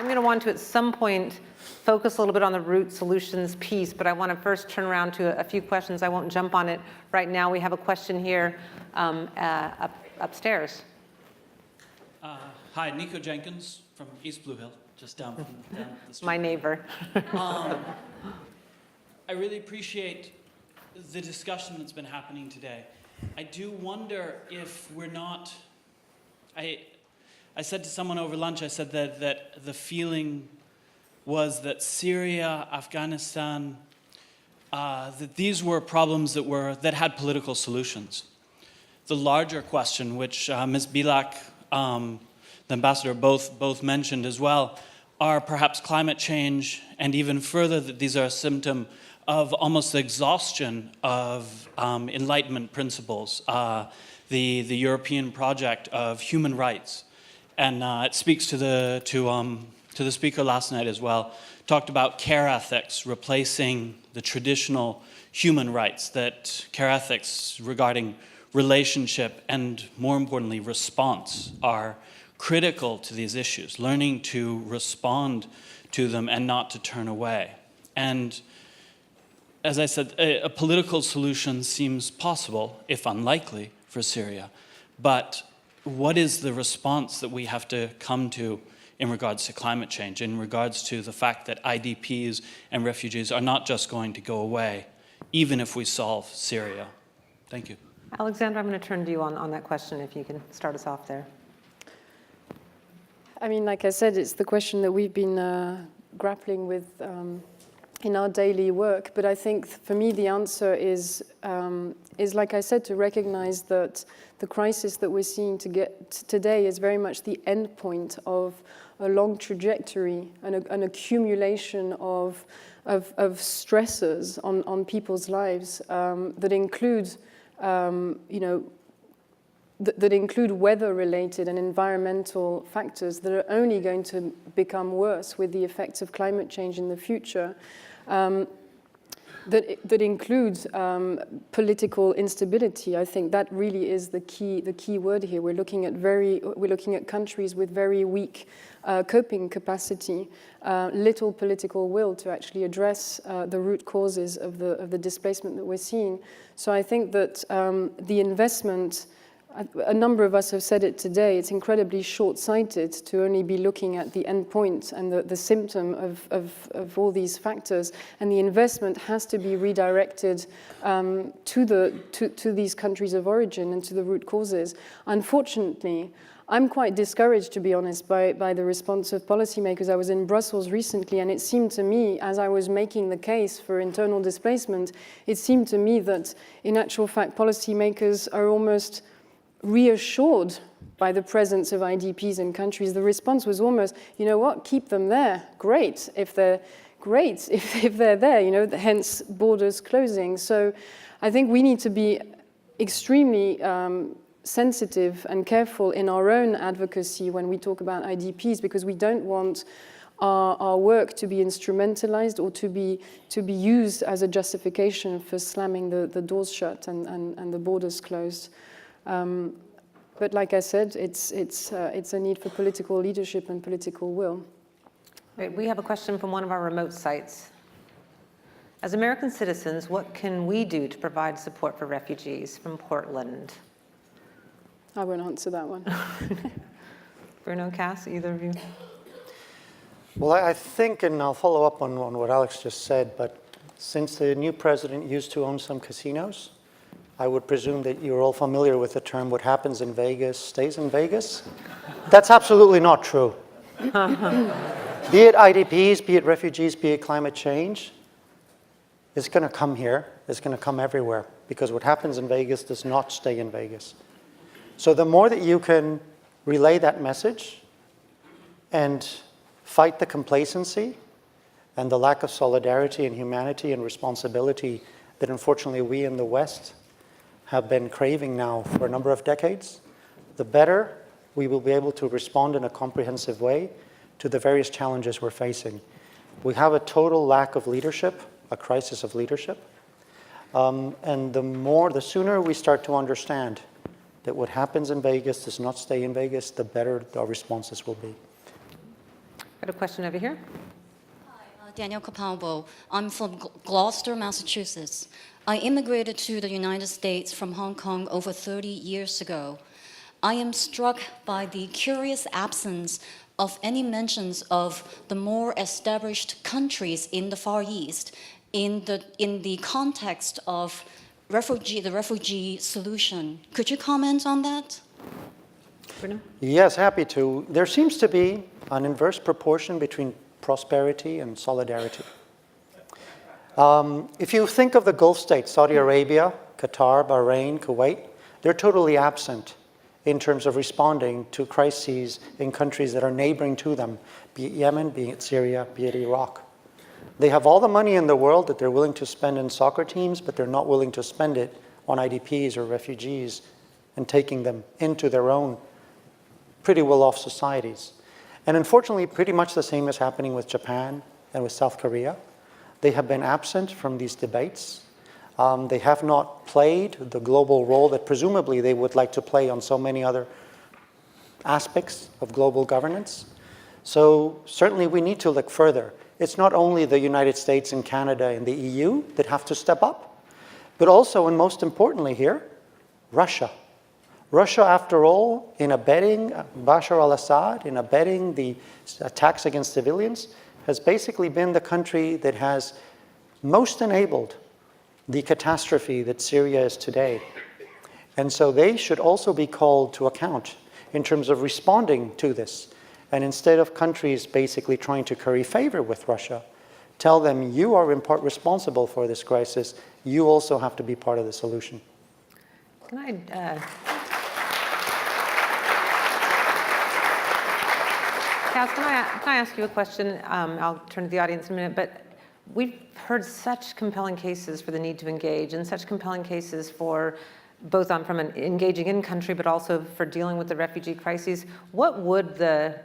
I'm going to want to, at some point, focus a little bit on the root solutions piece, but I want to first turn around to a few questions. I won't jump on it right now. We have a question here upstairs. Hi, Nico Jenkins from East Blue Hill, just down the street. My neighbor. I really appreciate the discussion that's been happening today. I do wonder if we're not, I said to someone over lunch, I said that the feeling was that Syria, Afghanistan, that these were problems that had political solutions. The larger question, which Ms. Bilak, the ambassador, both mentioned as well, are perhaps climate change, and even further that these are a symptom of almost the exhaustion of Enlightenment principles, the European project of human rights. And it speaks to the speaker last night as well, talked about care ethics replacing the traditional human rights, that care ethics regarding relationship and, more importantly, response are critical to these issues, learning to respond to them and not to turn away. And as I said, a political solution seems possible, if unlikely, for Syria. But what is the response that we have to come to in regards to climate change, in regards to the fact that IDPs and refugees are not just going to go away, even if we solve Syria? Thank you. Alexandra, I'm going to turn to you on that question, if you can start us off there. I mean, like I said, it's the question that we've been grappling with in our daily work. But I think for me, the answer is like I said, to recognize that the crisis that we're seeing today is very much the end point of a long trajectory, an accumulation of stressors on people's lives that include, that include weather-related and environmental factors that are only going to become worse with the effects of climate change in the future. That includes political instability. I think that really is the key word here. We're looking at countries with very weak coping capacity, little political will to actually address the root causes of the displacement that we're seeing. So I think that the investment, a number of us have said it today, it's incredibly short-sighted to only be looking at the end point and the symptom of all these factors. And the investment has to be redirected to these countries of origin and to the root causes. Unfortunately, I'm quite discouraged, to be honest, by the response of policymakers. I was in Brussels recently, and it seemed to me, as I was making the case for internal displacement, it seemed to me that, in actual fact, policymakers are almost reassured by the presence of IDPs in countries. The response was almost, you know what, keep them there. Great if they're there, hence borders closing. So I think we need to be extremely sensitive and careful in our own advocacy when we talk about IDPs, because we don't want our work to be instrumentalized or to be used as a justification for slamming the doors shut and the borders closed. But like I said, it's a need for political leadership and political will. Great. We have a question from one of our remote sites. As American citizens, what can we do to provide support for refugees? From Portland. I won't answer that one. Bruno, Cass, either of you? Well, I think, and I'll follow up on what Alex just said, but since the new president used to own some casinos, I would presume that you're all familiar with the term, what happens in Vegas stays in Vegas. That's absolutely not true. Be it IDPs, be it refugees, be it climate change, it's going to come here, it's going to come everywhere, because what happens in Vegas does not stay in Vegas. So the more that you can relay that message and fight the complacency and the lack of solidarity and humanity and responsibility that unfortunately we in the West have been craving now for a number of decades, the better we will be able to respond in a comprehensive way to the various challenges we're facing. We have a total lack of leadership, a crisis of leadership. And the sooner we start to understand that what happens in Vegas does not stay in Vegas, the better our responses will be. Got a question over here. Daniel Capalbo. I'm from Gloucester, Massachusetts. I immigrated to the United States from Hong Kong over 30 years ago. I am struck by the curious absence of any mentions of the more established countries in the Far East in the context of the refugee solution. Could you comment on that? Bruno? Yes, happy to. There seems to be an inverse proportion between prosperity and solidarity. If you think of the Gulf states, Saudi Arabia, Qatar, Bahrain, Kuwait, they're totally absent in terms of responding to crises in countries that are neighboring to them, be it Yemen, be it Syria, be it Iraq. They have all the money in the world that they're willing to spend in soccer teams, but they're not willing to spend it on IDPs or refugees and taking them into their own pretty well-off societies. And unfortunately, pretty much the same is happening with Japan and with South Korea. They have been absent from these debates. They have not played the global role that presumably they would like to play on so many other aspects of global governance. So certainly we need to look further. It's not only the United States and Canada and the EU that have to step up, but also, and most importantly here, Russia. Russia, after all, in abetting Bashar al-Assad, in abetting the attacks against civilians, has basically been the country that has most enabled the catastrophe that Syria is today. And so they should also be called to account in terms of responding to this. And instead of countries basically trying to curry favor with Russia, tell them you are in part responsible for this crisis, you also have to be part of the solution. Can I, Kaz, can I ask you a question? I'll turn to the audience in a minute, but we've heard such compelling cases for the need to engage and such compelling cases for both from an engaging in country, but also for dealing with the refugee crises. What would the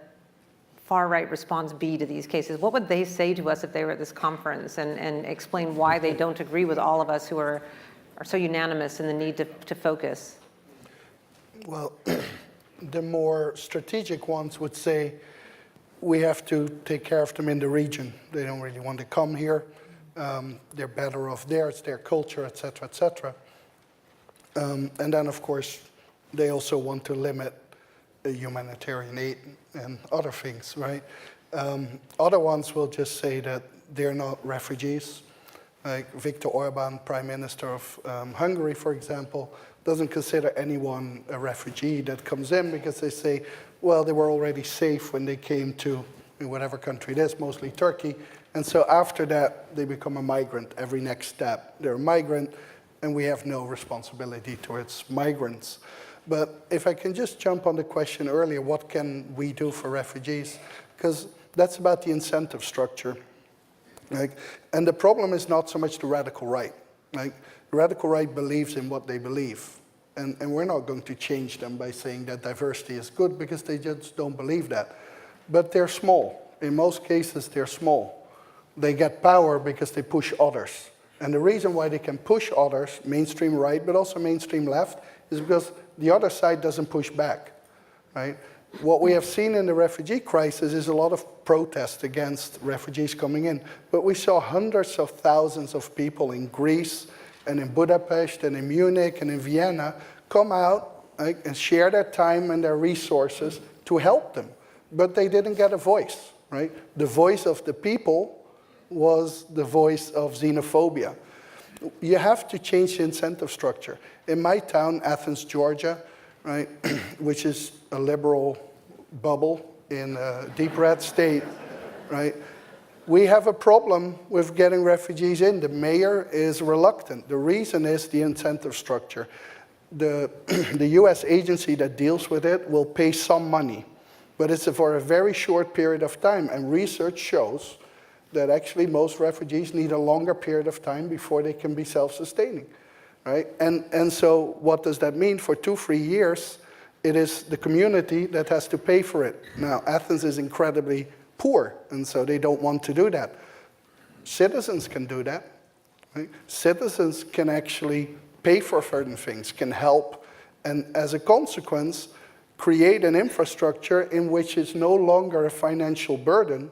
far-right response be to these cases? What would they say to us if they were at this conference and explain why they don't agree with all of us who are so unanimous in the need to focus? Well, the more strategic ones would say, we have to take care of them in the region. They don't really want to come here. They're better off there. It's their culture, et cetera, et cetera. And then, of course, they also want to limit humanitarian aid and other things, right? Other ones will just say that they're not refugees. Like Viktor Orban, Prime Minister of Hungary, for example, doesn't consider anyone a refugee that comes in because they say, well, they were already safe when they came to whatever country it is, mostly Turkey. And so after that, they become a migrant every next step. They're a migrant, and we have no responsibility towards migrants. But if I can just jump on the question earlier, what can we do for refugees? Because that's about the incentive structure. And the problem is not so much the radical right. The radical right believes in what they believe. And we're not going to change them by saying that diversity is good because they just don't believe that. But they're small. In most cases, they're small. They get power because they push others. And the reason why they can push others, mainstream right, but also mainstream left, is because the other side doesn't push back, right? What we have seen in the refugee crisis is a lot of protest against refugees coming in. But we saw hundreds of thousands of people in Greece and in Budapest and in Munich and in Vienna come out and share their time and their resources to help them. But they didn't get a voice, right? The voice of the people was the voice of xenophobia. You have to change the incentive structure. In my town, Athens, Georgia, right, which is a liberal bubble in a deep red state, right? We have a problem with getting refugees in. The mayor is reluctant. The reason is the incentive structure. The US agency that deals with it will pay some money, but it's for a very short period of time. And research shows that actually most refugees need a longer period of time before they can be self-sustaining, right? And so what does that mean? For 2-3 years, it is the community that has to pay for it. Now, Athens is incredibly poor, and so they don't want to do that. Citizens can do that. Right? Citizens can actually pay for certain things, can help, and as a consequence, create an infrastructure in which it's no longer a financial burden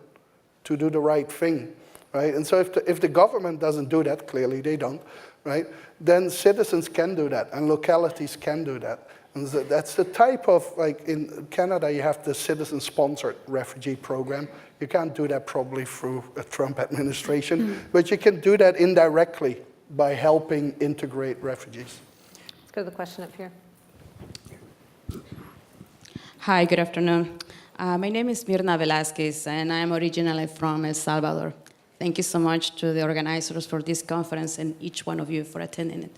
to do the right thing, right? And so if the government doesn't do that, clearly they don't, right? Then citizens can do that, and localities can do that. And so that's the type of, like in Canada, you have the citizen-sponsored refugee program. You can't do that probably through a Trump administration, but you can do that indirectly by helping integrate refugees. Let's go to the question up here. Hi, good afternoon. My name is Mirna Velázquez, and I'm originally from El Salvador. Thank you so much to the organizers for this conference and each one of you for attending it.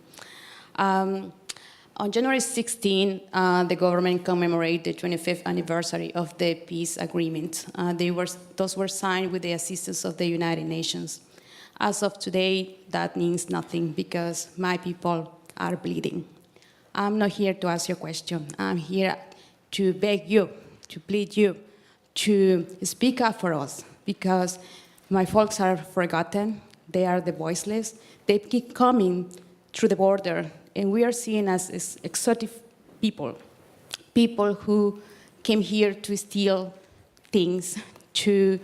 On January 16, the government commemorated the 25th anniversary of the peace agreement. Those were signed with the assistance of the United Nations. As of today, that means nothing because my people are bleeding. I'm not here to ask you a question. I'm here to beg you, to plead you, to speak up for us because my folks are forgotten. They are the voiceless. They keep coming through the border, and we are seen as exotic people, people who came here to steal things, to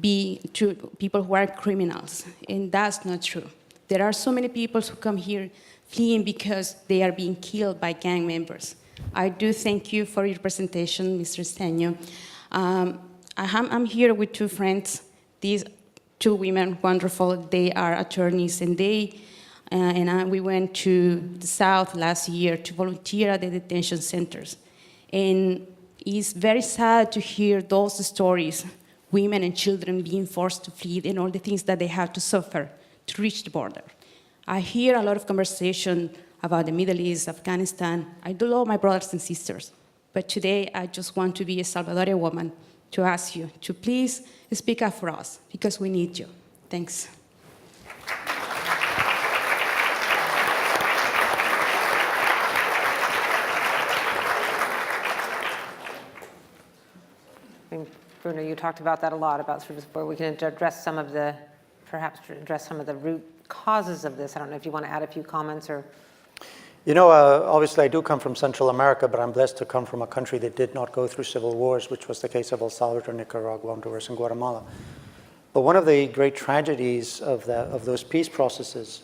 people who are criminals, and that's not true. There are so many people who come here fleeing because they are being killed by gang members. I do thank you for your presentation, Mr. Steño. I'm here with two friends, these two women, wonderful. They are attorneys, and we went to the South last year to volunteer at the detention centers. And it's very sad to hear those stories, women and children being forced to flee and all the things that they have to suffer to reach the border. I hear a lot of conversation about the Middle East, Afghanistan. I do love my brothers and sisters, but today I just want to be a Salvadorian woman to ask you to please speak up for us because we need you. Thanks. I mean, Bruno, you talked about that a lot, about sort of where we can address some of the, perhaps address some of the root causes of this. I don't know if you want to add a few comments or. You know, obviously I do come from Central America, but I'm blessed to come from a country that did not go through civil wars, which was the case of El Salvador, Nicaragua, Honduras, and Guatemala. But one of the great tragedies of those peace processes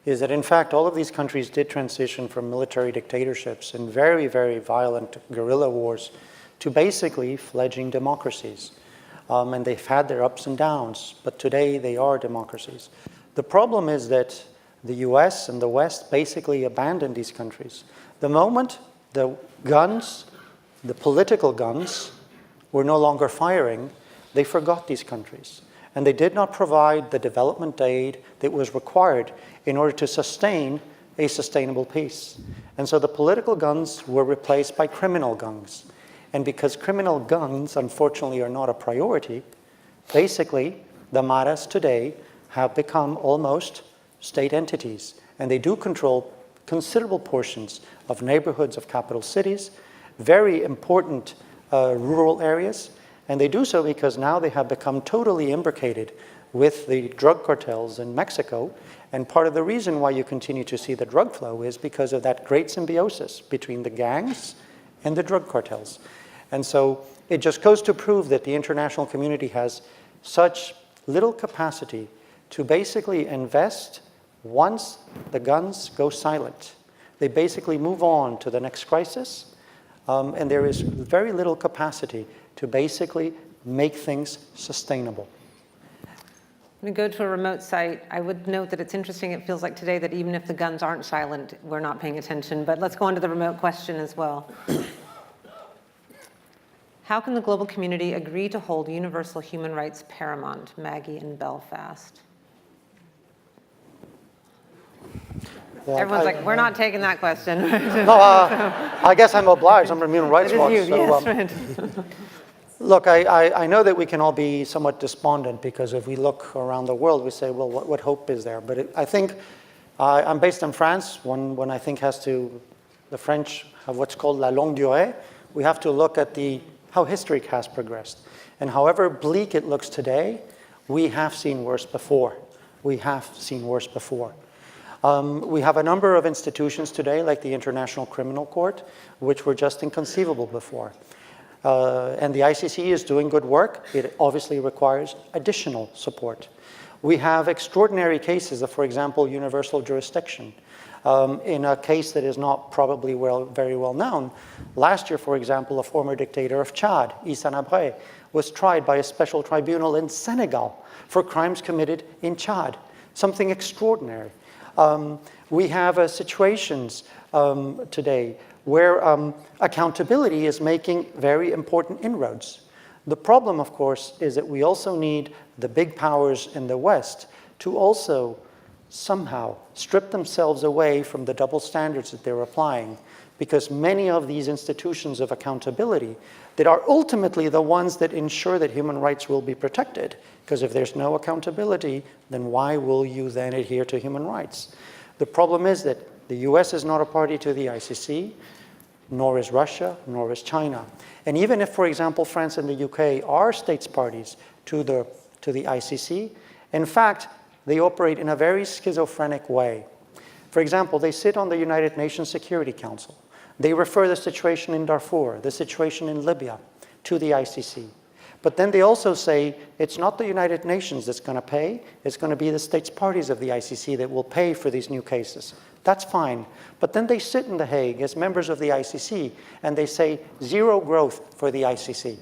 is that, in fact, all of these countries did transition from military dictatorships and very, very violent guerrilla wars to basically fledgling democracies. And they've had their ups and downs, but today they are democracies. The problem is that the US and the West basically abandoned these countries. The moment the guns, the political guns, were no longer firing, they forgot these countries. And they did not provide the development aid that was required in order to sustain a sustainable peace. And so the political guns were replaced by criminal guns. And because criminal guns, unfortunately, are not a priority, basically, the Maras today have become almost state entities. And they do control considerable portions of neighborhoods of capital cities, very important rural areas. And they do so because now they have become totally imbricated with the drug cartels in Mexico. And part of the reason why you continue to see the drug flow is because of that great symbiosis between the gangs and the drug cartels. And so it just goes to prove that the international community has such little capacity to basically invest once the guns go silent. They basically move on to the next crisis, and there is very little capacity to basically make things sustainable. When we go to a remote site, I would note that it's interesting, it feels like today that even if the guns aren't silent, we're not paying attention, but let's go on to the remote question as well. How can the global community agree to hold universal human rights paramount? Maggie in Belfast. Well, Everyone's like, we're not taking that question. No, I guess I'm obliged. I'm from Human Rights Watch. It is you, So, yes, right. look, I know that we can all be somewhat despondent because if we look around the world, we say, well, what hope is there? But I think I'm based in France. One I think has to, the French have what's called la longue durée. We have to look at how history has progressed. And however bleak it looks today, we have seen worse before. We have seen worse before. We have a number of institutions today, like the International Criminal Court, which were just inconceivable before. And the ICC is doing good work. It obviously requires additional support. We have extraordinary cases of, for example, universal jurisdiction. In a case that is not probably very well known, last year, for example, a former dictator of Chad, Issa Habré, was tried by a special tribunal in Senegal for crimes committed in Chad. Something extraordinary. We have situations today where accountability is making very important inroads. The problem, of course, is that we also need the big powers in the West to also somehow strip themselves away from the double standards that they're applying, because many of these institutions of accountability that are ultimately the ones that ensure that human rights will be protected, because if there's no accountability, then why will you then adhere to human rights? The problem is that the US is not a party to the ICC, nor is Russia, nor is China. And even if, for example, France and the UK are states parties to the ICC, in fact, they operate in a very schizophrenic way. For example, they sit on the United Nations Security Council. They refer the situation in Darfur, the situation in Libya, to the ICC. But then they also say it's not the United Nations that's going to pay, it's going to be the states parties of the ICC that will pay for these new cases. That's fine. But then they sit in The Hague as members of the ICC and they say zero growth for the ICC.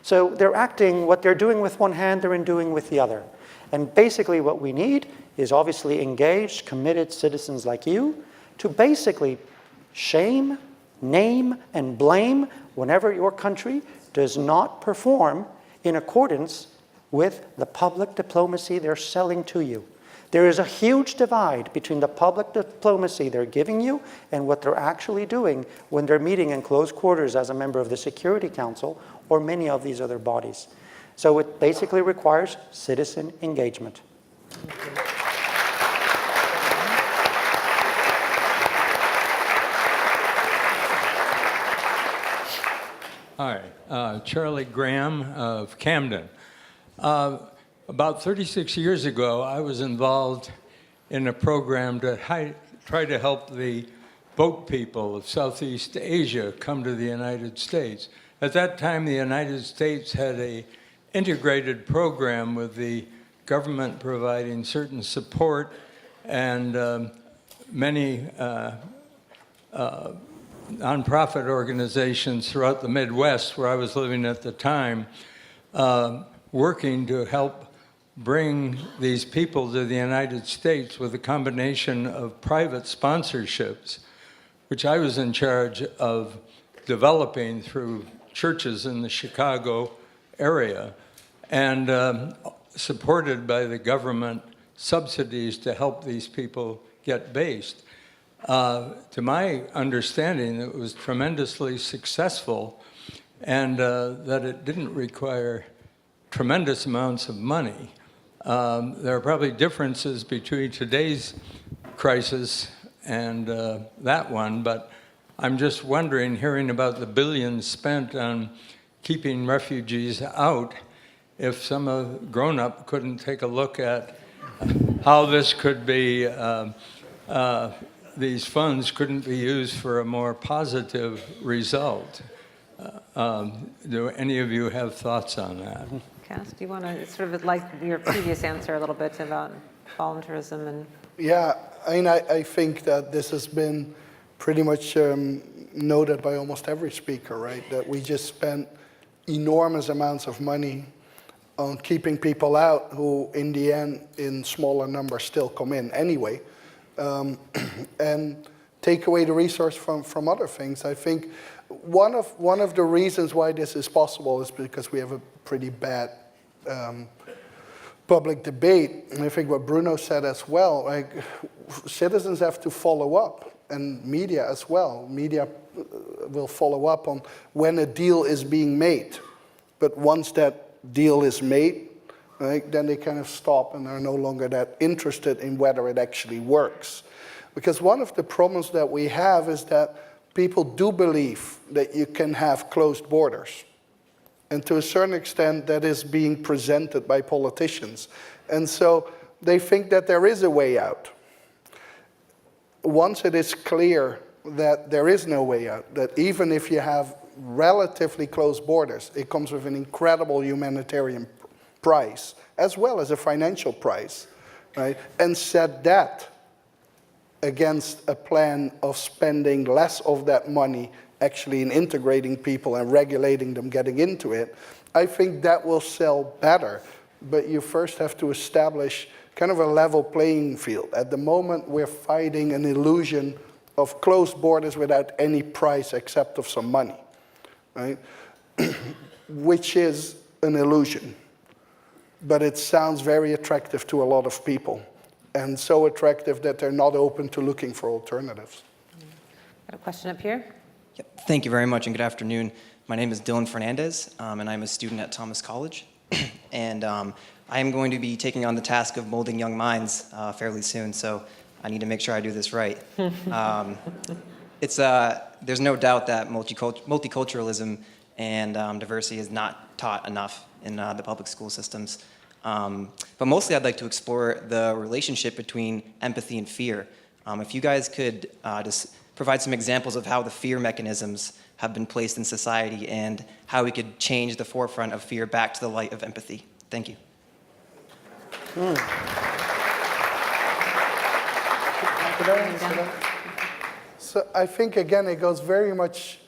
So they're acting, what they're doing with one hand, they're doing with the other. And basically what we need is obviously engaged, committed citizens like you to basically shame, name, and blame whenever your country does not perform in accordance with the public diplomacy they're selling to you. There is a huge divide between the public diplomacy they're giving you and what they're actually doing when they're meeting in close quarters as a member of the Security Council or many of these other bodies. So it basically requires citizen engagement. Hi, Charlie Graham of Camden. About 36 years ago, I was involved in a program to try to help the boat people of Southeast Asia come to the United States. At that time, the United States had an integrated program with the government providing certain support, and many nonprofit organizations throughout the Midwest, where I was living at the time, working to help bring these people to the United States with a combination of private sponsorships, which I was in charge of developing through churches in the Chicago area, and supported by the government subsidies to help these people get based. To my understanding, it was tremendously successful, and that it didn't require tremendous amounts of money. There are probably differences between today's crisis and that one, but I'm just wondering, hearing about the billions spent on keeping refugees out, if some grown-up couldn't take a look at how this could be, these funds couldn't be used for a more positive result. Do any of you have thoughts on that? Cass, do you want to sort of like your previous answer a little bit about volunteerism and? Yeah, I mean, I think that this has been pretty much noted by almost every speaker, right? That we just spent enormous amounts of money on keeping people out who, in the end, in smaller numbers, still come in anyway, and take away the resource from other things. I think one of the reasons why this is possible is because we have a pretty bad public debate. And I think what Bruno said as well, like, citizens have to follow up, and media as well. Media will follow up on when a deal is being made. But once that deal is made, right, then they kind of stop and are no longer that interested in whether it actually works. Because one of the problems that we have is that people do believe that you can have closed borders. And to a certain extent, that is being presented by politicians. And so they think that there is a way out. once it is clear that there is no way out, that even if you have relatively close borders, it comes with an incredible humanitarian price, as well as a financial price, right? And set that against a plan of spending less of that money actually in integrating people and regulating them getting into it, I think that will sell better. But you first have to establish kind of a level playing field. At the moment, we're fighting an illusion of closed borders without any price except of some money, right? Which is an illusion. But it sounds very attractive to a lot of people, and so attractive that they're not open to looking for alternatives. Got a question up here? Yep. Thank you very much, and good afternoon. My name is Dylan Fernandez, and I'm a student at Thomas College. And I am going to be taking on the task of molding young minds fairly soon, so I need to make sure I do this right. There's no doubt that multiculturalism and diversity is not taught enough in the public school systems. But mostly I'd like to explore the relationship between empathy and fear. If you guys could just provide some examples of how the fear mechanisms have been placed in society and how we could change the forefront of fear back to the light of empathy. Thank you. So I think, again, it goes very much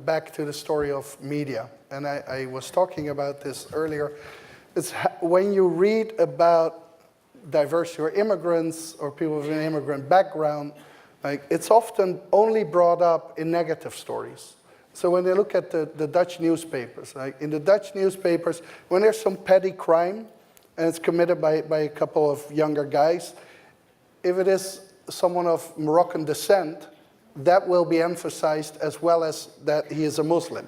back to the story of media. And I was talking about this earlier. It's when you read about diversity or immigrants or people with an immigrant background, like, it's often only brought up in negative stories. So when they look at the Dutch newspapers, like in the Dutch newspapers, when there's some petty crime and it's committed by a couple of younger guys, if it is someone of Moroccan descent, that will be emphasized as well as that he is a Muslim.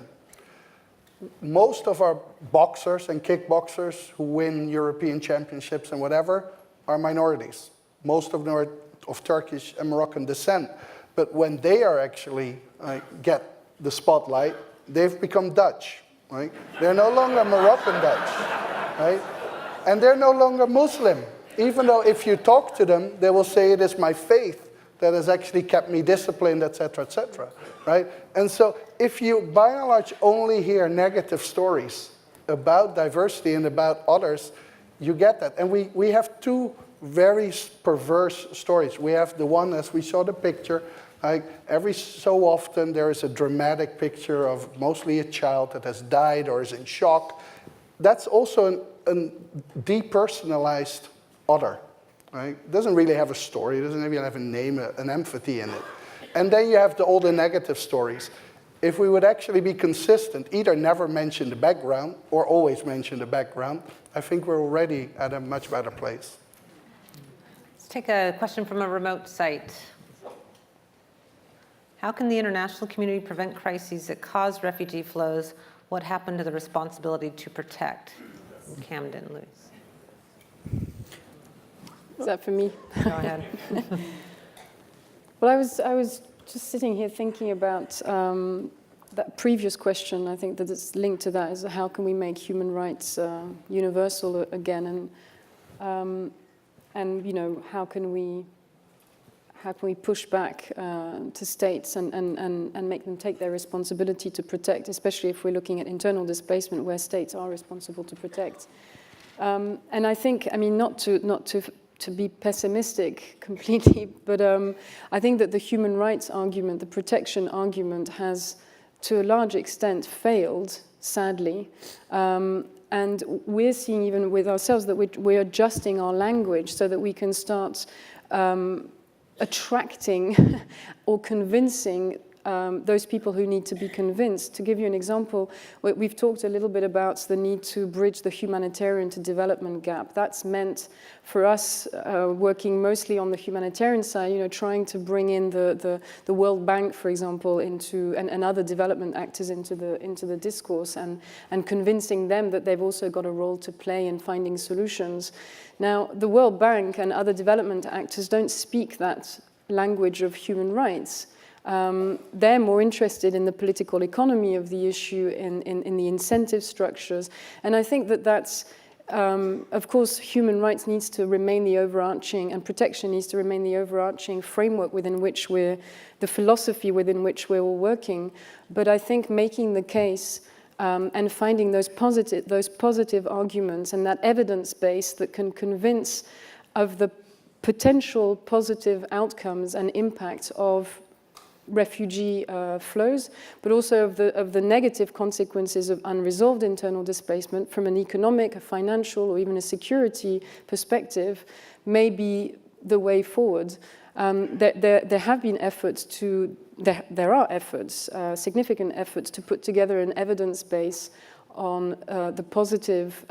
Most of our boxers and kickboxers who win European championships and whatever are minorities. Most of them are of Turkish and Moroccan descent. But when they are actually get the spotlight, they've become Dutch, right? They're no longer Moroccan Dutch, right? And they're no longer Muslim, even though if you talk to them, they will say it is my faith that has actually kept me disciplined, et cetera, right? And so if you, by and large, only hear negative stories about diversity and about others, you get that. And we have two very perverse stories. We have the one, as we saw the picture, like every so often there is a dramatic picture of mostly a child that has died or is in shock. That's also a depersonalized other. Right? It doesn't really have a story. It doesn't even have a name, an empathy in it. And then you have all the negative stories. If we would actually be consistent, either never mention the background or always mention the background, I think we're already at a much better place. Let's take a question from a remote site. How can the international community prevent crises that cause refugee flows? What happened to the responsibility to protect? Camden, Luis. Is that for me? Go ahead. Well, I was just sitting here thinking about that previous question. I think that it's linked to that, is how can we make human rights universal again, and you know, how can we push back to states and make them take their responsibility to protect, especially if we're looking at internal displacement where states are responsible to protect. And I think, I mean, not to be pessimistic completely, but I think that the human rights argument, the protection argument has to a large extent failed, sadly. And we're seeing even with ourselves that we're adjusting our language so that we can start attracting or convincing those people who need to be convinced. To give you an example, we've talked a little bit about the need to bridge the humanitarian to development gap. That's meant for us working mostly on the humanitarian side, you know, trying to bring in the World Bank, for example, into and other development actors into the discourse and convincing them that they've also got a role to play in finding solutions. Now, the World Bank and other development actors don't speak that language of human rights. They're more interested in the political economy of the issue, in the incentive structures. And I think that that's Of course, human rights needs to remain the overarching, and protection needs to remain the overarching framework within which the philosophy within which we're all working. But I think making the case and finding those positive arguments and that evidence base that can convince of the potential positive outcomes and impacts of refugee flows, but also of the negative consequences of unresolved internal displacement from an economic, a financial, or even a security perspective, may be the way forward. There have been efforts there are efforts, significant efforts to put together an evidence base on the positive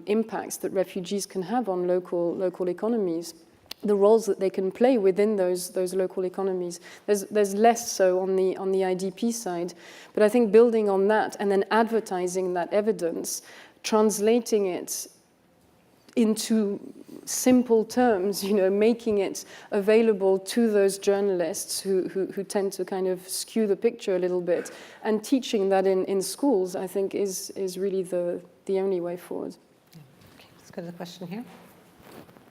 impacts that refugees can have on local economies, the roles that they can play within those local economies. There's less so on the IDP side, but I think building on that and then advertising that evidence, translating it into simple terms, making it available to those journalists who tend to kind of skew the picture a little bit, and teaching that in schools, I think is really the only way forward. Okay, let's go to the question here.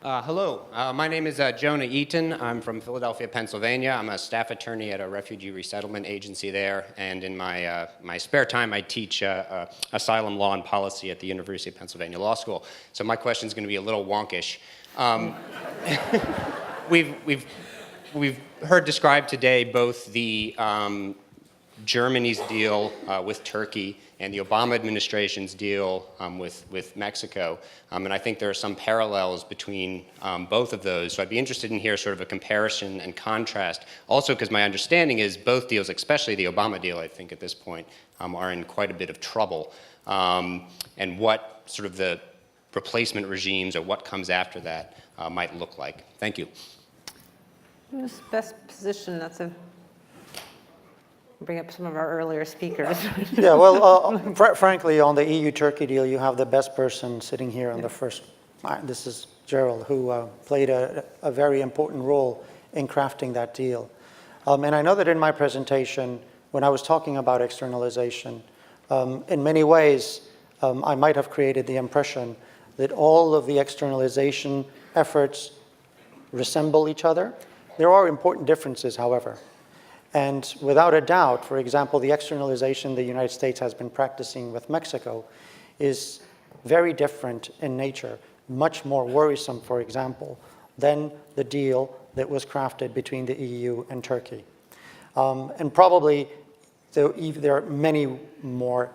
Hello, my name is Jonah Eaton. I'm from Philadelphia, Pennsylvania. I'm a staff attorney at a refugee resettlement agency there, and in my spare time I teach asylum law and policy at the University of Pennsylvania Law School. So my question is going to be a little wonkish. We've heard described today both the Germany's deal with Turkey and the Obama administration's deal with Mexico. And I think there are some parallels between both of those. So I'd be interested in hearing sort of a comparison and contrast. Also, because my understanding is both deals, especially the Obama deal, I think at this point, are in quite a bit of trouble. And what sort of the replacement regimes or what comes after that might look like. Thank you. Who's best positioned? Bring up some of our earlier speakers. Yeah, well, frankly, on the EU-Turkey deal, you have the best person sitting here on the first. This is Gerald, who played a very important role in crafting that deal. And I know that in my presentation, when I was talking about externalization, in many ways, I might have created the impression that all of the externalization efforts resemble each other. There are important differences, however. And without a doubt, for example, the externalization the United States has been practicing with Mexico is very different in nature, much more worrisome, for example, than the deal that was crafted between the EU and Turkey. And probably there are many more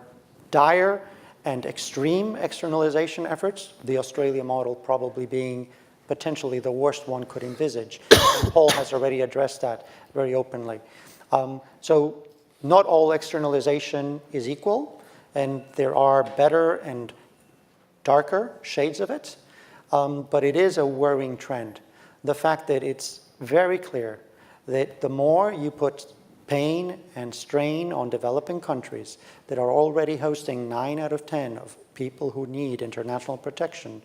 dire and extreme externalization efforts, the Australia model probably being potentially the worst one could envisage. And Paul has already addressed that very openly. So not all externalization is equal, and there are better and darker shades of it, but it is a worrying trend. The fact that it's very clear that the more you put pain and strain on developing countries that are already hosting 9 out of 10 of people who need international protection,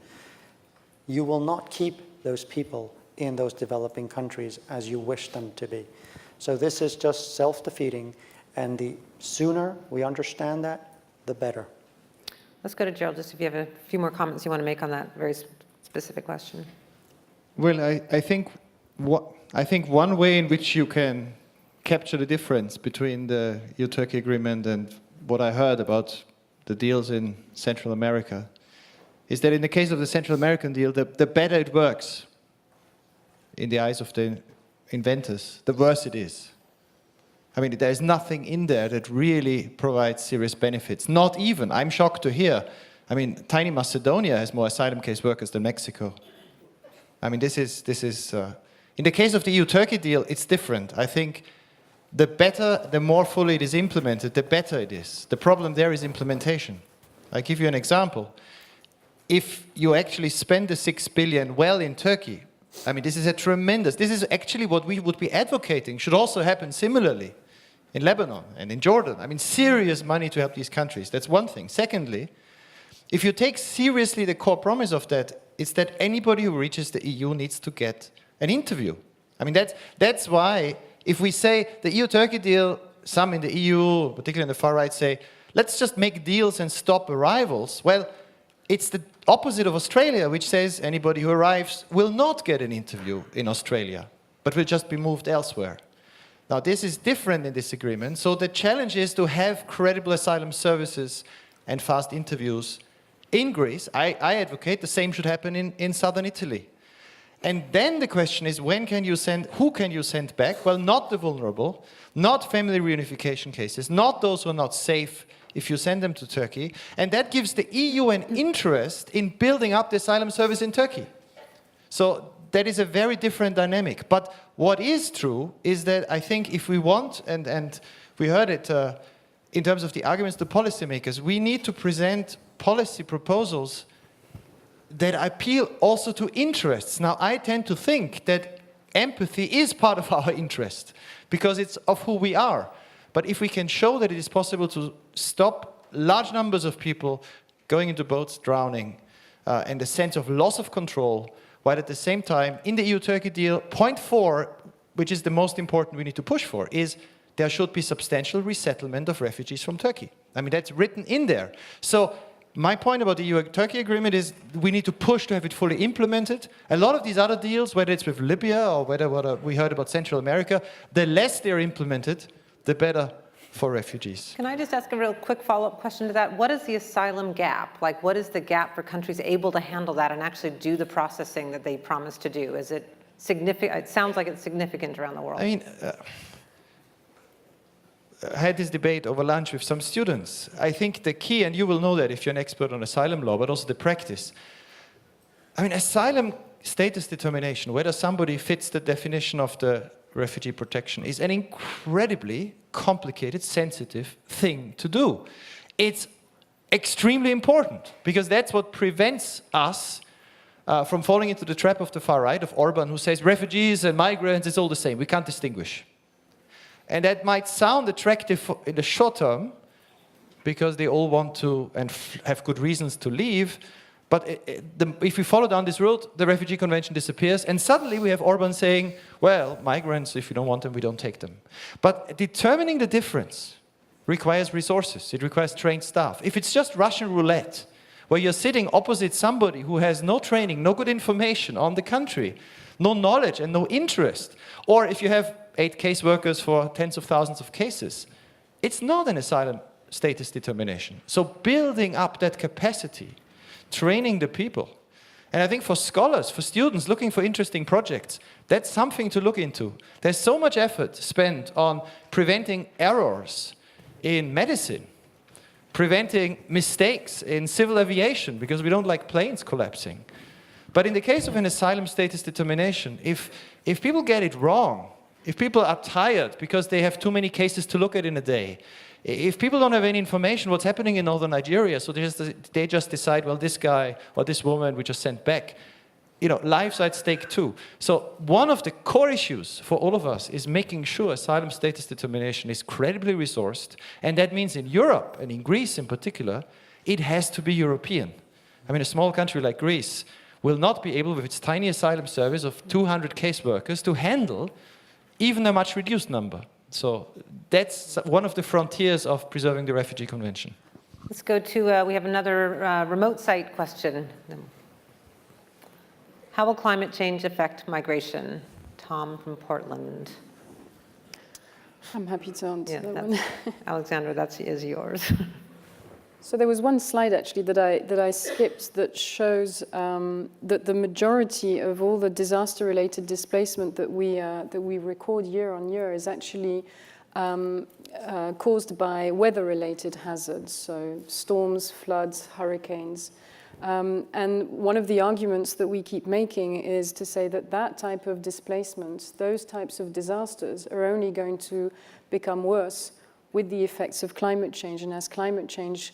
you will not keep those people in those developing countries as you wish them to be. So this is just self-defeating, and the sooner we understand that, the better. Let's go to Gerald, just if you have a few more comments you want to make on that very specific question. Well, I think one way in which you can capture the difference between the EUTurkey agreement and what I heard about the deals in Central America is that in the case of the Central American deal, the better it works in the eyes of the inventors, the worse it is. I mean, there's nothing in there that really provides serious benefits. Not even, I'm shocked to hear, I mean, tiny Macedonia has more asylum case workers than Mexico. I mean, this is in the case of the EU-Turkey deal, it's different. I think the better, the more fully it is implemented, the better it is. The problem there is implementation. I'll give you an example. If you actually spend the 6 billion well in Turkey, I mean, this is actually what we would be advocating, should also happen similarly in Lebanon and in Jordan. I mean, serious money to help these countries. That's one thing. Secondly, if you take seriously the core promise of that, it's that anybody who reaches the EU needs to get an interview. I mean, that's why if we say the EU-Turkey deal, some in the EU, particularly in the far right, say, let's just make deals and stop arrivals. Well, it's the opposite of Australia, which says anybody who arrives will not get an interview in Australia, but will just be moved elsewhere. Now, this is different in this agreement. So the challenge is to have credible asylum services and fast interviews in Greece. I advocate the same should happen in southern Italy. And then the question is, who can you send back? Well, not the vulnerable, not family reunification cases, not those who are not safe if you send them to Turkey. And that gives the EU an interest in building up the asylum service in Turkey. So that is a very different dynamic. But what is true is that I think if we want, and we heard it in terms of the arguments to policymakers, we need to present policy proposals that appeal also to interests. Now, I tend to think that empathy is part of our interest because it's of who we are. But if we can show that it is possible to stop large numbers of people going into boats drowning and a sense of loss of control, while at the same time, in the EU-Turkey deal, point 4, which is the most important we need to push for, is there should be substantial resettlement of refugees from Turkey. I mean, that's written in there. So my point about the EU-Turkey agreement is we need to push to have it fully implemented. A lot of these other deals, whether it's with Libya or whether what we heard about Central America, the less they're implemented, the better for refugees. Can I just ask a real quick follow-up question to that? What is the asylum gap? Like, what is the gap for countries able to handle that and actually do the processing that they promised to do? Is it significant? It sounds like it's significant around the world. I mean, I had this debate over lunch with some students. I think the key, and you will know that if you're an expert on asylum law, but also the practice. I mean, asylum status determination, whether somebody fits the definition of the refugee protection, is an incredibly complicated, sensitive thing to do. It's extremely important because that's what prevents us from falling into the trap of the far right, of Orban, who says refugees and migrants, it's all the same. We can't distinguish. And that might sound attractive in the short term because they all want to and have good reasons to leave. But if we follow down this road, the refugee convention disappears, and suddenly we have Orban saying, well, migrants, if you don't want them, we don't take them. But determining the difference requires resources. It requires trained staff. If it's just Russian roulette, where you're sitting opposite somebody who has no training, no good information on the country, no knowledge and no interest, or if you have 8 caseworkers for tens of thousands of cases, it's not an asylum status determination. So building up that capacity, training the people. And I think for scholars, for students looking for interesting projects, that's something to look into. There's so much effort spent on preventing errors in medicine, preventing mistakes in civil aviation, because we don't like planes collapsing. But in the case of an asylum status determination, if people get it wrong, if people are tired because they have too many cases to look at in a day, if people don't have any information what's happening in northern Nigeria, so they just decide, well, this guy or this woman we just sent back, you know, lives are at stake too. So one of the core issues for all of us is making sure asylum status determination is credibly resourced, and that means in Europe, and in Greece in particular, it has to be European. I mean, a small country like Greece will not be able, with its tiny asylum service of 200 caseworkers, to handle even a much reduced number. So that's one of the frontiers of preserving the Refugee Convention. Let's go to, we have another remote site question. How will climate change affect migration? Tom from Portland. I'm happy to answer that one. Alexandra, that is yours. So there was one slide actually that I skipped that shows that the majority of all the disaster-related displacement that we record year on year is actually caused by weather-related hazards, so storms, floods, hurricanes. And one of the arguments that we keep making is to say that that type of displacement, those types of disasters, are only going to become worse with the effects of climate change, and as climate change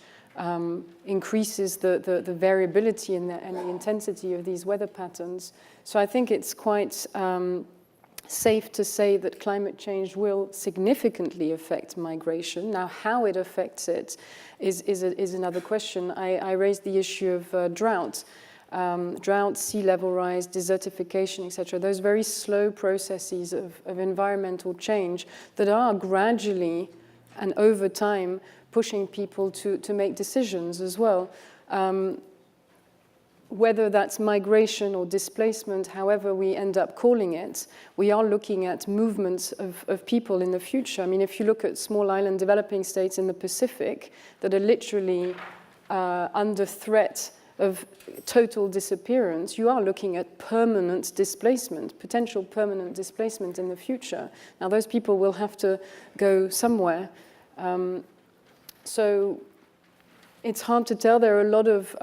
increases the variability and the intensity of these weather patterns. So I think it's quite safe to say that climate change will significantly affect migration. Now, how it affects it is another question. I raised the issue of drought, sea level rise, desertification, etc. Those very slow processes of environmental change that are gradually and over time pushing people to make decisions as well. whether that's migration or displacement, however we end up calling it, we are looking at movements of people in the future. I mean, if you look at small island developing states in the Pacific that are literally under threat of total disappearance, you are looking at permanent displacement, potential permanent displacement in the future. Now, those people will have to go somewhere. So it's hard to tell. There are a lot of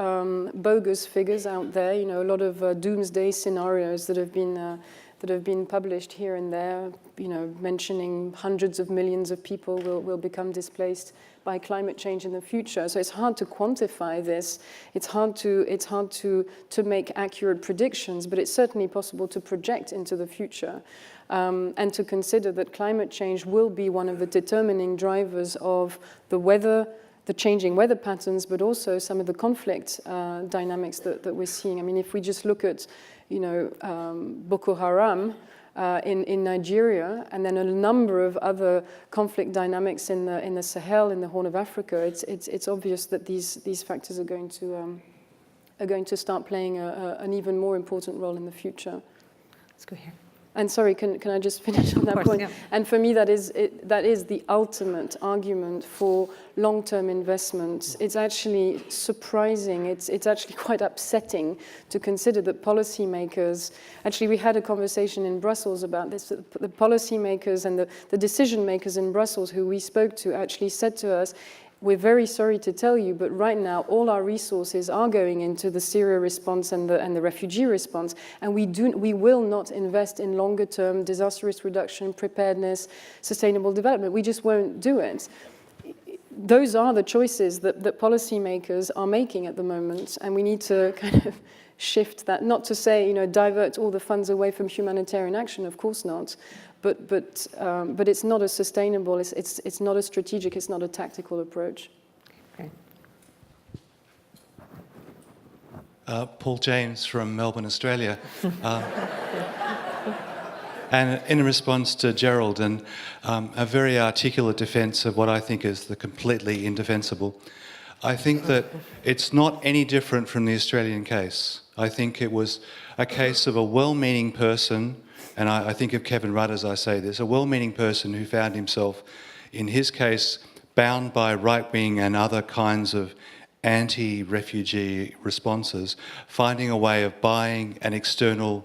bogus figures out there, you know, a lot of doomsday scenarios that have been published here and there, you know, mentioning hundreds of millions of people will become displaced by climate change in the future. So it's hard to quantify this. It's hard to make accurate predictions, but it's certainly possible to project into the future and to consider that climate change will be one of the determining drivers of the weather, the changing weather patterns, but also some of the conflict dynamics that we're seeing. I mean, if we just look at, you know, Boko Haram in Nigeria, and then a number of other conflict dynamics in the Sahel, in the Horn of Africa, it's obvious that these factors are going to start playing an even more important role in the future. Let's go here. And sorry, can I just finish on that point? Yeah. And for me, that is the ultimate argument for long-term investment. It's actually surprising. It's actually quite upsetting to consider that policymakers. Actually, we had a conversation in Brussels about this. The policymakers and the decision makers in Brussels, who we spoke to, actually said to us, "We're very sorry to tell you, but right now all our resources are going into the Syria response and the refugee response, and we will not invest in longer-term disaster risk reduction, preparedness, sustainable development. We just won't do it." Those are the choices that policymakers are making at the moment, and we need to kind of shift that. Not to say, you know, divert all the funds away from humanitarian action, of course not. But it's not a sustainable, it's not a strategic, it's not a tactical approach. Okay. Paul James from Melbourne, Australia. And in response to Gerald, and a very articulate defence of what I think is the completely indefensible, I think that it's not any different from the Australian case. I think it was a case of a well-meaning person, and I think of Kevin Rudd as I say this, a well-meaning person who found himself, in his case, bound by right-wing and other kinds of anti-refugee responses, finding a way of buying an external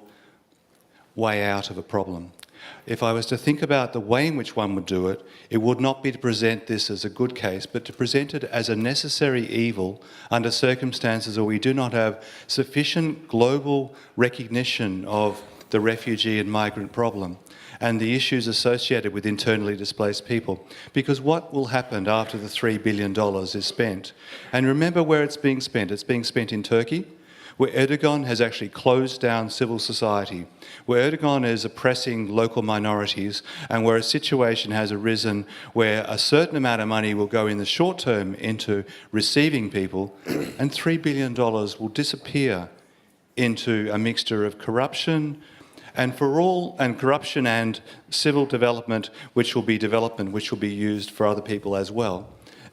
way out of a problem. If I was to think about the way in which one would do it, it would not be to present this as a good case, but to present it as a necessary evil under circumstances where we do not have sufficient global recognition of the refugee and migrant problem and the issues associated with internally displaced people. Because what will happen after the $3 billion is spent? And remember where it's being spent. It's being spent in Turkey, where Erdogan has actually closed down civil society, where Erdogan is oppressing local minorities, and where a situation has arisen where a certain amount of money will go in the short term into receiving people, and $3 billion will disappear into a mixture of corruption, and corruption and civil development, which will be used for other people as well.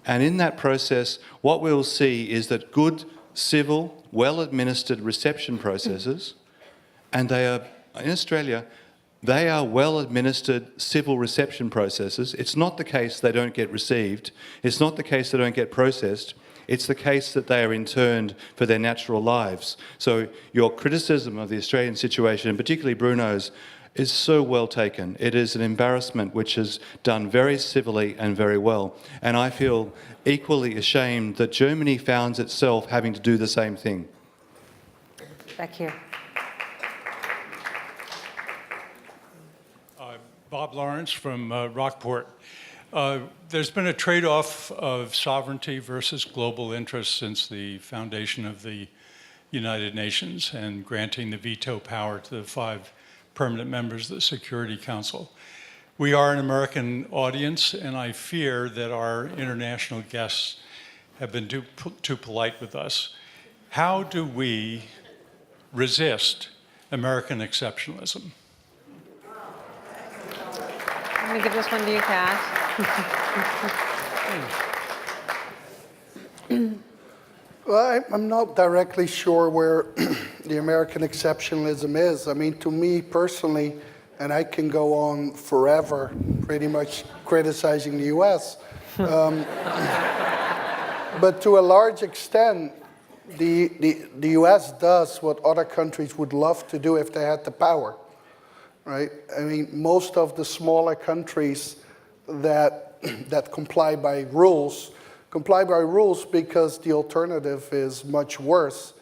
And in that process, what we'll see is that good, civil, well-administered reception processes, and they are, in Australia, they are well-administered civil reception processes. It's not the case they don't get received. It's not the case they don't get processed. It's the case that they are interned for their natural lives. So your criticism of the Australian situation, and particularly Bruno's, is so well taken. It is an embarrassment which is done very civilly and very well. And I feel equally ashamed that Germany finds itself having to do the same thing. Back here. Bob Lawrence from Rockport. There's been a trade-off of sovereignty versus global interests since the foundation of the United Nations and granting the veto power to the 5 permanent members of the Security Council. We are an American audience, and I fear that our international guests have been too polite with us. How do we resist American exceptionalism? I'm going to give this one to you, Cass. Well, I'm not directly sure where the American exceptionalism is. I mean, to me personally, and I can go on forever pretty much criticizing the US, but to a large extent, the US does what other countries would love to do if they had the power, right? I mean, most of the smaller countries that comply by rules because the alternative is much worse,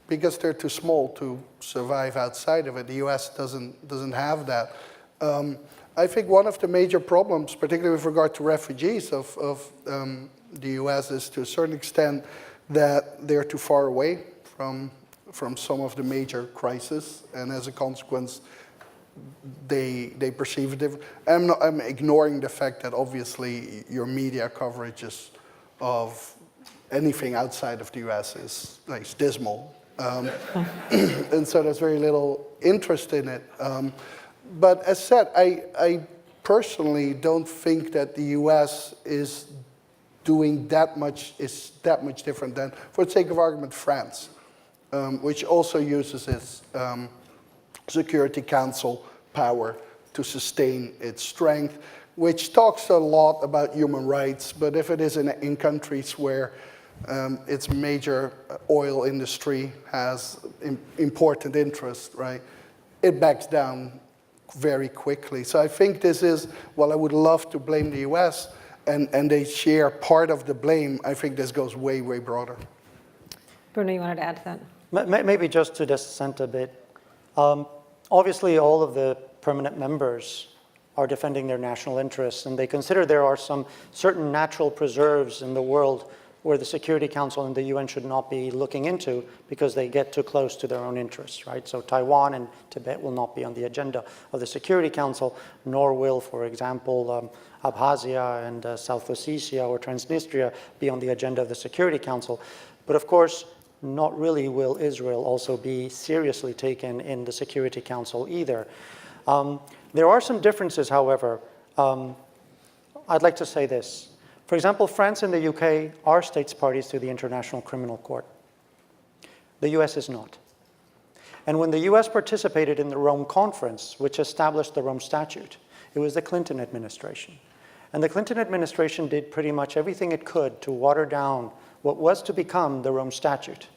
because they're too small to survive outside of it. The US doesn't have that. I think one of the major problems, particularly with regard to refugees of the US, is to a certain extent that they're too far away from some of the major crises, and as a consequence, they perceive it different. I'm ignoring the fact that obviously your media coverage of anything outside of the US is like dismal. And so there's very little interest in it. But as said, I personally don't think that the US is doing that much different than, for the sake of argument, France, which also uses its Security Council power to sustain its strength, which talks a lot about human rights, but if it is in countries where its major oil industry has important interest, right, it backs down very quickly. So I think this is, while I would love to blame the US, and they share part of the blame, I think this goes way, way broader. Bruno, you wanted to add to that? Maybe just to dissent a bit. Obviously, all of the permanent members are defending their national interests, and they consider there are some certain natural preserves in the world where the Security Council and the UN should not be looking into because they get too close to their own interests, right? So Taiwan and Tibet will not be on the agenda of the Security Council, nor will, for example, Abkhazia and South Ossetia or Transnistria be on the agenda of the Security Council. But of course, not really will Israel also be seriously taken in the Security Council either. There are some differences, however. I'd like to say this. For example, France and the UK are states parties to the International Criminal Court. The US is not. And when the US participated in the Rome Conference, which established the Rome Statute, it was the Clinton administration. And the Clinton administration did pretty much everything it could to water down what was to become the Rome Statute,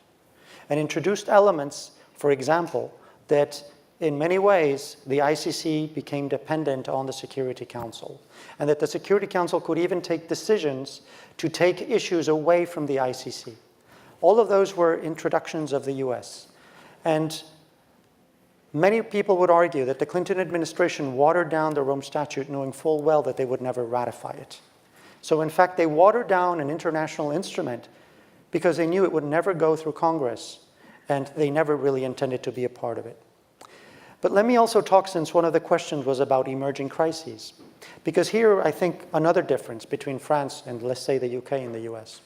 and introduced elements, for example, that in many ways the ICC became dependent on the Security Council, and that the Security Council could even take decisions to take issues away from the ICC. All of those were introductions of the US. And many people would argue that the Clinton administration watered down the Rome Statute knowing full well that they would never ratify it. So in fact, they watered down an international instrument because they knew it would never go through Congress, and they never really intended to be a part of it. But let me also talk, since one of the questions was about emerging crises, because here I think another difference between France and, let's say, the UK and the US.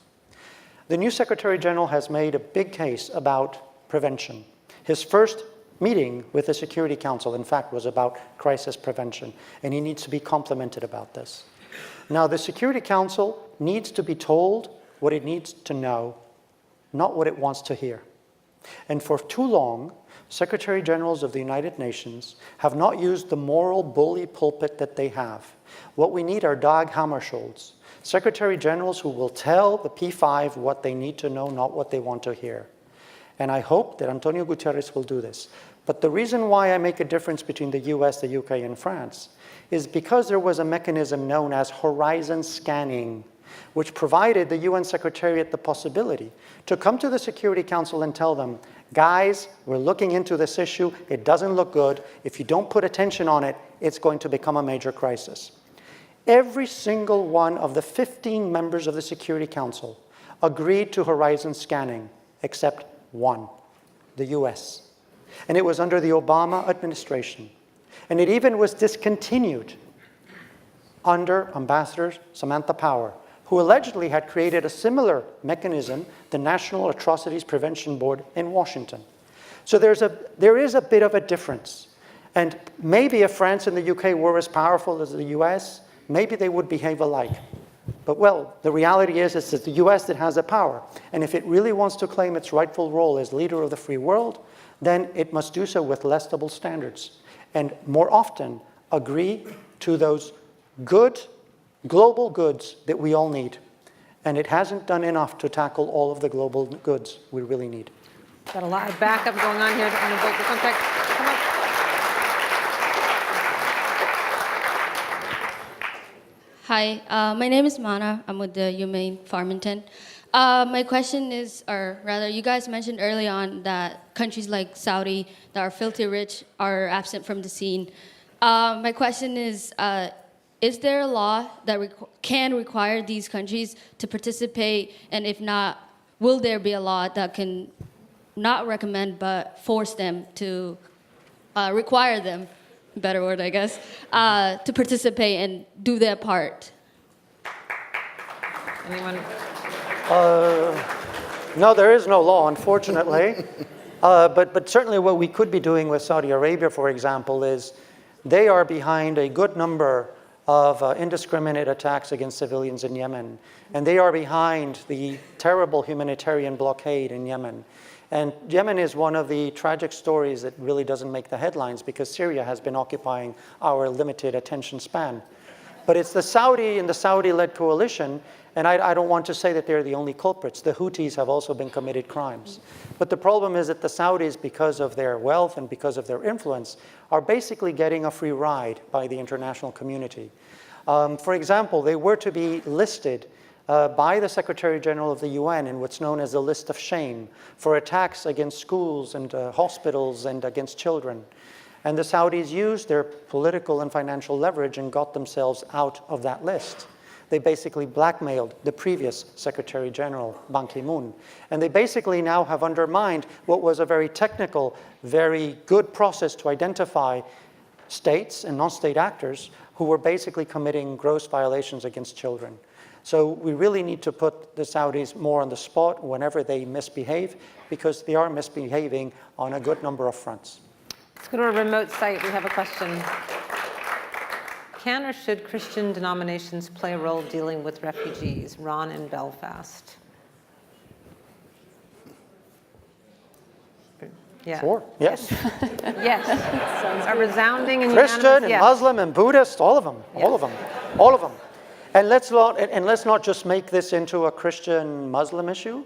The new Secretary General has made a big case about prevention. His first meeting with the Security Council, in fact, was about crisis prevention, and he needs to be complimented about this. Now, the Security Council needs to be told what it needs to know, not what it wants to hear. And for too long, Secretary Generals of the United Nations have not used the moral bully pulpit that they have. What we need are Dag Hammarskjölds, Secretary Generals who will tell the P5 what they need to know, not what they want to hear. And I hope that Antonio Guterres will do this. But the reason why I make a difference between the US, the UK, and France is because there was a mechanism known as horizon scanning, which provided the UN Secretariat the possibility to come to the Security Council and tell them, guys, we're looking into this issue, it doesn't look good, if you don't put attention on it, it's going to become a major crisis. Every single one of the 15 members of the Security Council agreed to horizon scanning, except one, the US. And it was under the Obama administration. And it even was discontinued under Ambassador Samantha Power, who allegedly had created a similar mechanism, the National Atrocities Prevention Board in Washington. So there is a bit of a difference. And maybe if France and the UK were as powerful as the US, maybe they would behave alike. But, well, the reality is it's the US that has the power. And if it really wants to claim its rightful role as leader of the free world, then it must do so with less double standards and more often agree to those good, global goods that we all need. And it hasn't done enough to tackle all of the global goods we really need. Got a lot of backup going on here on the vocal context. Come up. Hi, my name is Mana. I'm with the UMaine Farmington. My question is, or rather, you guys mentioned early on that countries like Saudi that are filthy rich are absent from the scene. My question is there a law that can require these countries to participate? And if not, will there be a law that can not recommend but force them to require them, better word, I guess, to participate and do their part? Anyone? No, there is no law, unfortunately. But certainly what we could be doing with Saudi Arabia, for example, is they are behind a good number of indiscriminate attacks against civilians in Yemen. And they are behind the terrible humanitarian blockade in Yemen. And Yemen is one of the tragic stories that really doesn't make the headlines because Syria has been occupying our limited attention span. But it's the Saudi and the Saudi-led coalition, and I don't want to say that they're the only culprits. The Houthis have also been committed crimes. But the problem is that the Saudis, because of their wealth and because of their influence, are basically getting a free ride by the international community. For example, they were to be listed by the Secretary General of the UN in what's known as the list of shame for attacks against schools and hospitals and against children. And the Saudis used their political and financial leverage and got themselves out of that list. They basically blackmailed the previous Secretary General, Ban Ki-moon. And they basically now have undermined what was a very technical, very good process to identify states and non-state actors who were basically committing gross violations against children. So we really need to put the Saudis more on the spot whenever they misbehave, because they are misbehaving on a good number of fronts. Let's go to a remote site. We have a question. Can or should Christian denominations play a role dealing with refugees? Ron in Belfast. Yeah. Sure, yes. Yes. A resounding and Christian unanimous and yes. Muslim and Buddhist, all of them, all of them, all of them. And let's not just make this into a Christian-Muslim issue.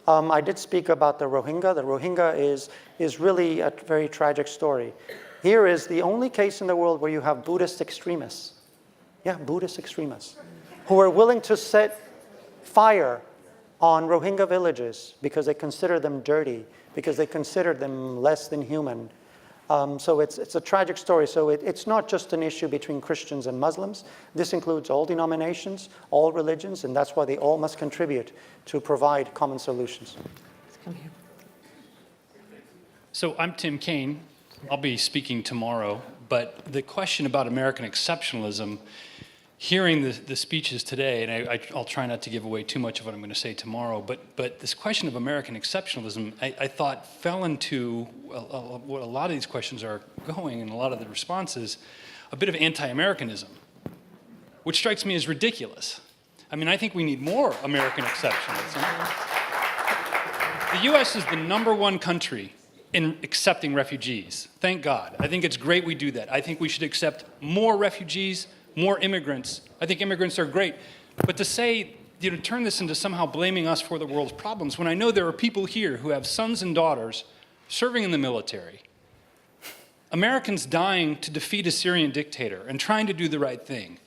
I did speak about the Rohingya. The Rohingya is really a very tragic story. Here is the only case in the world where you have Buddhist extremists. Yeah, Buddhist extremists who are willing to set fire on Rohingya villages because they consider them dirty, because they consider them less than human. So it's a tragic story. So it's not just an issue between Christians and Muslims. This includes all denominations, all religions, and that's why they all must contribute to provide common solutions. Let's come here. So I'm Tim Kaine. I'll be speaking tomorrow, but the question about American exceptionalism, hearing the speeches today, and I'll try not to give away too much of what I'm going to say tomorrow, but this question of American exceptionalism, I thought fell into what a lot of these questions are going, and a lot of the responses, a bit of anti-Americanism, which strikes me as ridiculous. I mean, I think we need more American exceptionalism. The U.S. is the #1 country in accepting refugees. Thank God. I think it's great we do that. I think we should accept more refugees, more immigrants. I think immigrants are great. But to say, turn this into somehow blaming us for the world's problems, when I know there are people here who have sons and daughters serving in the military, Americans dying to defeat a Syrian dictator and trying to do the right thing.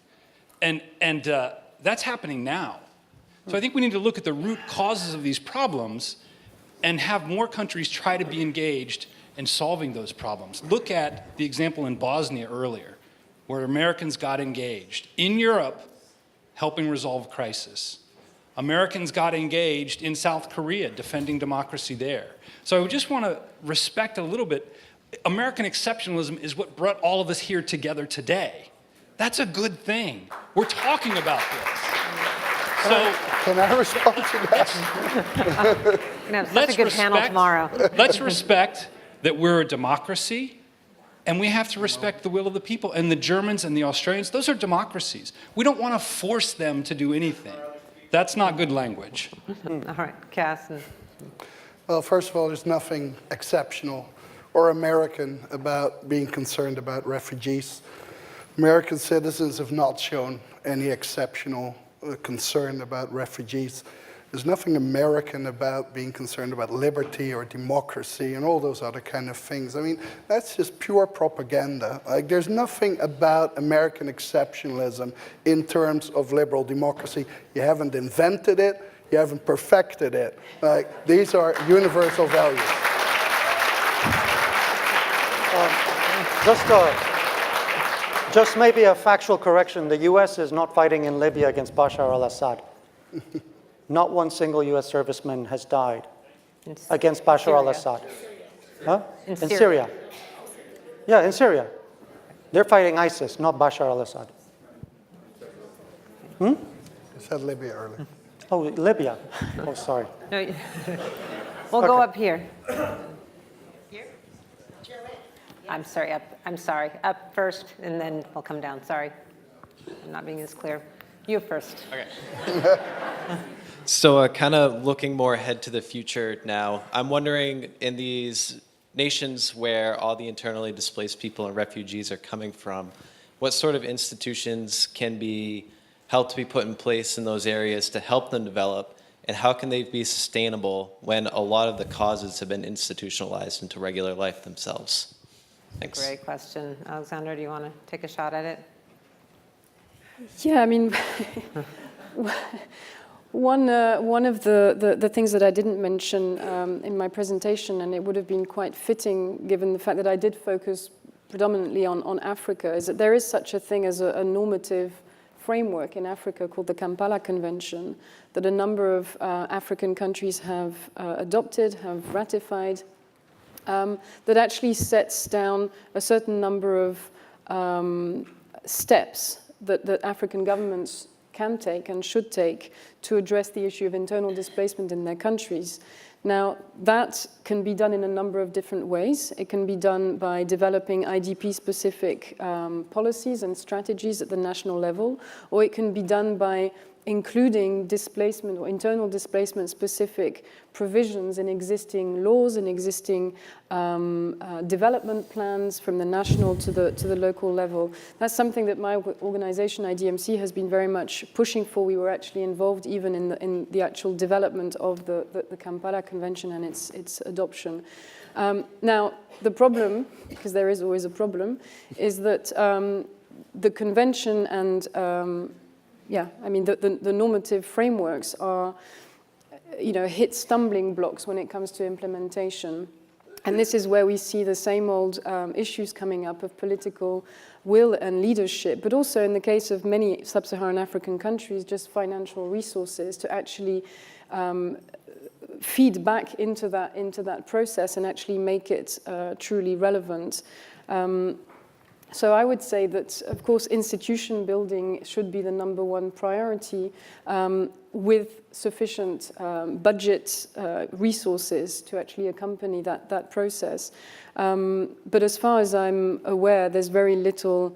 And that's happening now. So I think we need to look at the root causes of these problems and have more countries try to be engaged in solving those problems. Look at the example in Bosnia earlier, where Americans got engaged. In Europe, helping resolve crisis. Americans got engaged in South Korea, defending democracy there. So I just want to respect a little bit. American exceptionalism is what brought all of us here together today. That's a good thing. We're talking about this. So, can I respond to that? We're gonna have such a good panel tomorrow. Let's respect that we're a democracy, And we have to respect the will of the people. And the Germans and the Australians, those are democracies. We don't want to force them to do anything. That's not good language. All right, Cass. Well, first of all, there's nothing exceptional or American about being concerned about refugees. American citizens have not shown any exceptional concern about refugees. There's nothing American about being concerned about liberty or democracy and all those other kind of things. I mean, that's just pure propaganda. Like, there's nothing about American exceptionalism in terms of liberal democracy. You haven't invented it. You haven't perfected it. Like, these are universal values. Just maybe a factual correction. The U.S. is not fighting in Libya against Bashar al-Assad. Not one single U.S. serviceman has died against Bashar al-Assad. Huh? In Syria. Yeah, in Syria. They're fighting ISIS, not Bashar al-Assad. You said Libya earlier. Oh, Libya. Oh, sorry. No, we'll go up here. Here? I'm sorry, up first, and then we'll come down. Sorry, I'm not being as clear. You first. Okay. So kind of looking more ahead to the future now, I'm wondering, in these nations where all the internally displaced people and refugees are coming from, what sort of institutions can be held to be put in place in those areas to help them develop, and how can they be sustainable when a lot of the causes have been institutionalized into regular life themselves? Thanks. Great question. Alexandra, do you want to take a shot at it? Yeah, I mean, one of the things that I didn't mention in my presentation, and it would have been quite fitting given the fact that I did focus predominantly on Africa, is that there is such a thing as a normative framework in Africa called the Kampala Convention that a number of African countries have adopted, have ratified, that actually sets down a certain number of steps that African governments can take and should take to address the issue of internal displacement in their countries. Now, that can be done in a number of different ways. It can be done by developing IDP-specific policies and strategies at the national level, or it can be done by including displacement or internal displacement-specific provisions in existing laws and existing development plans from the national to the local level. That's something that my organization, IDMC, has been very much pushing for. We were actually involved even in the actual development of the Kampala Convention and its adoption. Now, the problem, because there is always a problem, is that the convention and the normative frameworks are, hit stumbling blocks when it comes to implementation. And this is where we see the same old issues coming up of political will and leadership, but also in the case of many sub-Saharan African countries, just financial resources to actually feed back into that process and actually make it truly relevant. So I would say that, of course, institution building should be the number one priority with sufficient budget resources to actually accompany that process. But as far as I'm aware, there's very little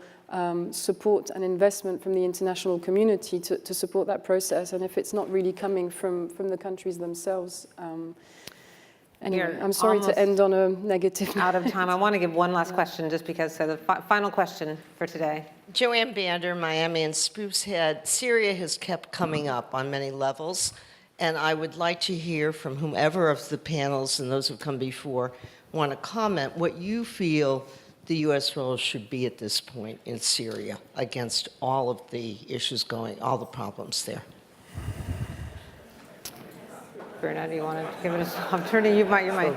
support and investment from the international community to support that process. And if it's not really coming from the countries themselves, anyway, I'm sorry to end on a negative note. Out of time. I want to give one last question just because, so the final question for today. Joanne Bander, Miami and Sprucehead. Syria has kept coming up on many levels, and I would like to hear from whomever of the panels and those who've come before want to comment what you feel the U.S. role should be at this point in Syria against all of the issues all the problems there. Bruno, do you want to give it a... I'm turning you, your mic.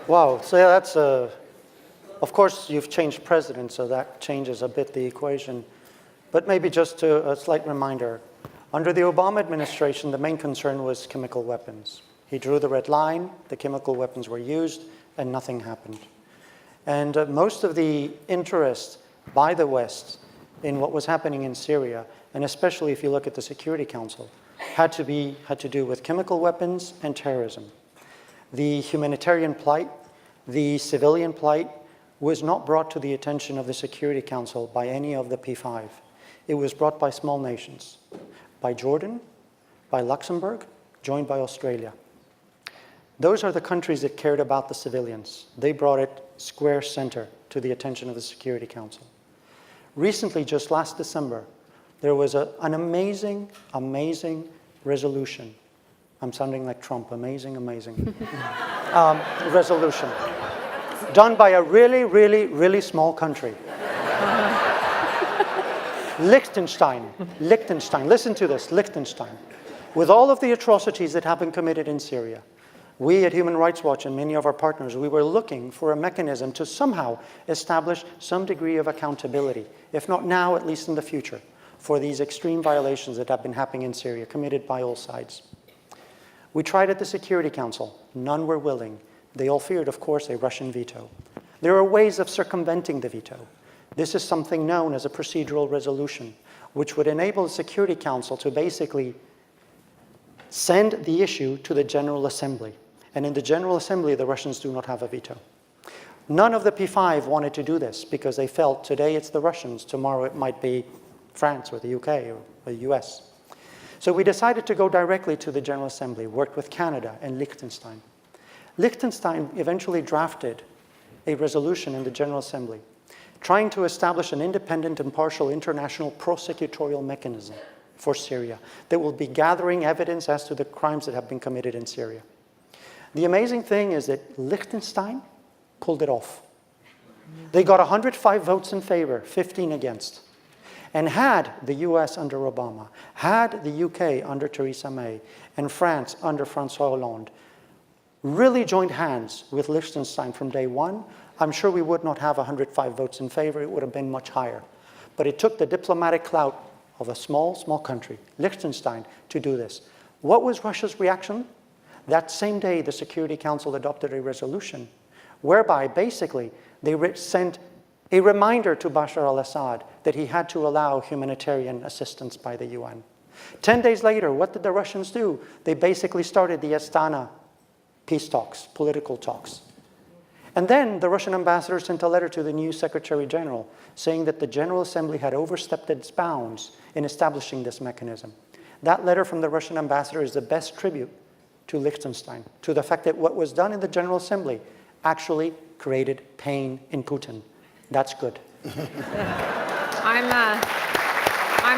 Wow, so yeah, that's of course you've changed president, so that changes a bit the equation. But maybe just a slight reminder, under the Obama administration, the main concern was chemical weapons. He drew the red line, the chemical weapons were used, and nothing happened. And most of the interest by the West in what was happening in Syria, and especially if you look at the Security Council, had to do with chemical weapons and terrorism. The humanitarian plight, the civilian plight was not brought to the attention of the Security Council by any of the P5. It was brought by small nations, by Jordan, by Luxembourg, joined by Australia. Those are the countries that cared about the civilians. They brought it square center to the attention of the Security Council. Recently, just last December, there was an amazing, amazing resolution. I'm sounding like Trump, amazing, amazing. Resolution done by a really, really, really small country. Liechtenstein, listen to this, Liechtenstein. With all of the atrocities that have been committed in Syria, we at Human Rights Watch and many of our partners, we were looking for a mechanism to somehow establish some degree of accountability, if not now, at least in the future, for these extreme violations that have been happening in Syria, committed by all sides. We tried at the Security Council. None were willing. They all feared, of course, a Russian veto. There are ways of circumventing the veto. This is something known as a procedural resolution, which would enable the Security Council to basically send the issue to the General Assembly. And in the General Assembly, the Russians do not have a veto. None of the P5 wanted to do this because they felt today it's the Russians, tomorrow it might be France or the UK or the US. So we decided to go directly to the General Assembly, worked with Canada and Liechtenstein. Liechtenstein eventually drafted a resolution in the General Assembly trying to establish an independent, impartial international prosecutorial mechanism for Syria that will be gathering evidence as to the crimes that have been committed in Syria. The amazing thing is that Liechtenstein pulled it off. They got 105 votes in favor, 15 against. And had the US under Obama, had the UK under Theresa May, and France under François Hollande really joined hands with Liechtenstein from day one, I'm sure we would not have 105 votes in favor. It would have been much higher. But it took the diplomatic clout of a small, small country, Liechtenstein, to do this. What was Russia's reaction? That same day, the Security Council adopted a resolution whereby basically they sent a reminder to Bashar al-Assad that he had to allow humanitarian assistance by the UN. 10 days later, what did the Russians do? They basically started the Astana peace talks, political talks. And then the Russian ambassador sent a letter to the new Secretary General saying that the General Assembly had overstepped its bounds in establishing this mechanism. That letter from the Russian ambassador is the best tribute to Liechtenstein, to the fact that what was done in the General Assembly actually created pain in Putin. That's good. I'm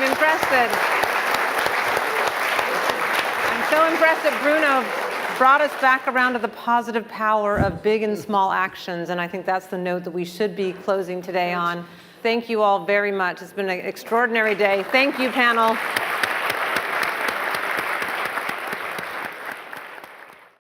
impressed I'm so impressed that Bruno brought us back around to the positive power of big and small actions, and I think that's the note that we should be closing today on. Thank you all very much. It's been an extraordinary day. Thank you, panel.